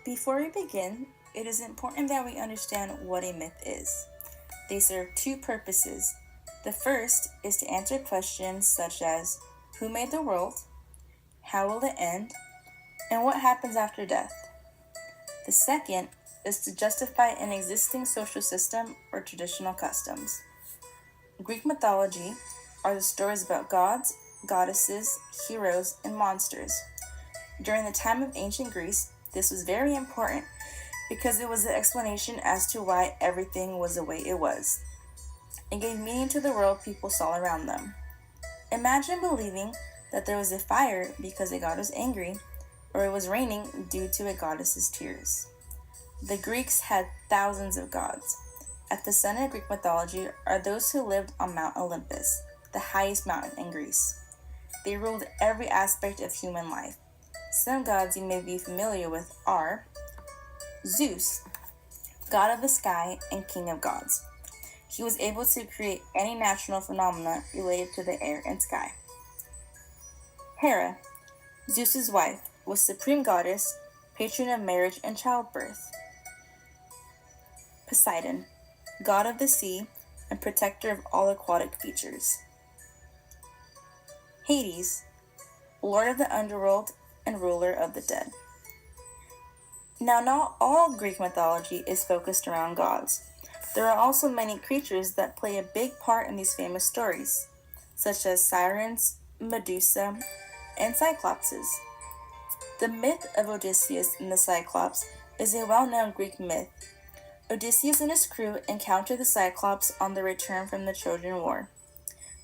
Before we begin, it is important that we understand what a myth is. They serve two purposes. The first is to answer questions such as who made the world, how will it end, and what happens after death. The second is to justify an existing social system or traditional customs. Greek mythology are the stories about gods, goddesses, heroes, and monsters. During the time of ancient Greece, this was very important because it was the explanation as to why everything was the way it was. It gave meaning to the world people saw around them. Imagine believing that there was a fire because a god was angry, or it was raining due to a goddess's tears. The Greeks had thousands of gods. At the center of Greek mythology are those who lived on Mount Olympus, the highest mountain in Greece. They ruled every aspect of human life. Some gods you may be familiar with are Zeus, god of the sky and king of gods. He was able to create any natural phenomena related to the air and sky. Hera, Zeus's wife, was supreme goddess, patron of marriage and childbirth. Poseidon, god of the sea and protector of all aquatic features. Hades, lord of the underworld and ruler of the dead. Now, not all Greek mythology is focused around gods. There are also many creatures that play a big part in these famous stories, such as sirens, Medusa, and cyclopses. The myth of Odysseus and the Cyclops is a well-known Greek myth. Odysseus and his crew encountered the Cyclops on their return from the Trojan War.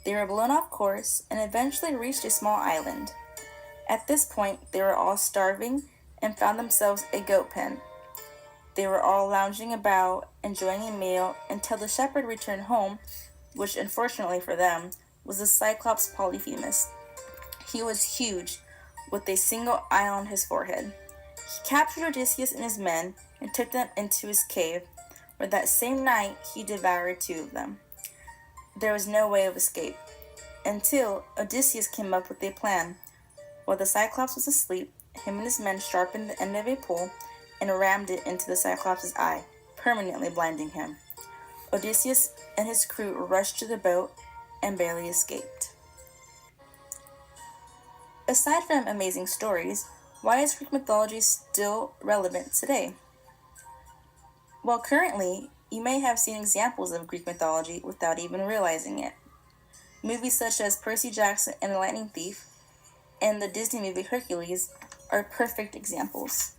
They were blown off course and eventually reached a small island. At this point, they were all starving and found themselves a goat pen. They were all lounging about, enjoying a meal, until the shepherd returned home, which unfortunately for them, was the Cyclops Polyphemus. He was huge, with a single eye on his forehead. He captured Odysseus and his men and took them into his cave, where that same night he devoured two of them. There was no way of escape, until Odysseus came up with a plan. While the Cyclops was asleep, him and his men sharpened the end of a pole and rammed it into the Cyclops' eye, permanently blinding him. Odysseus and his crew rushed to the boat and barely escaped. Aside from amazing stories, why is Greek mythology still relevant today? Well, currently, you may have seen examples of Greek mythology without even realizing it. Movies such as Percy Jackson and the Lightning Thief and the Disney movie Hercules are perfect examples.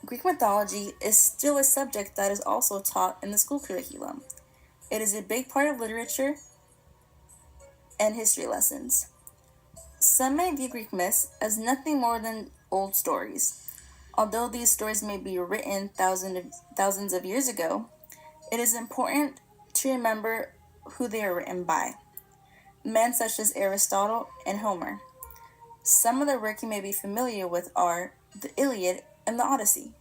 Greek mythology is still a subject that is also taught in the school curriculum. It is a big part of literature and history lessons. Some may view Greek myths as nothing more than old stories. Although these stories may be written thousands of years ago, it is important to remember who they are written by. Men such as Aristotle and Homer. Some of the work you may be familiar with are the Iliad and the Odyssey.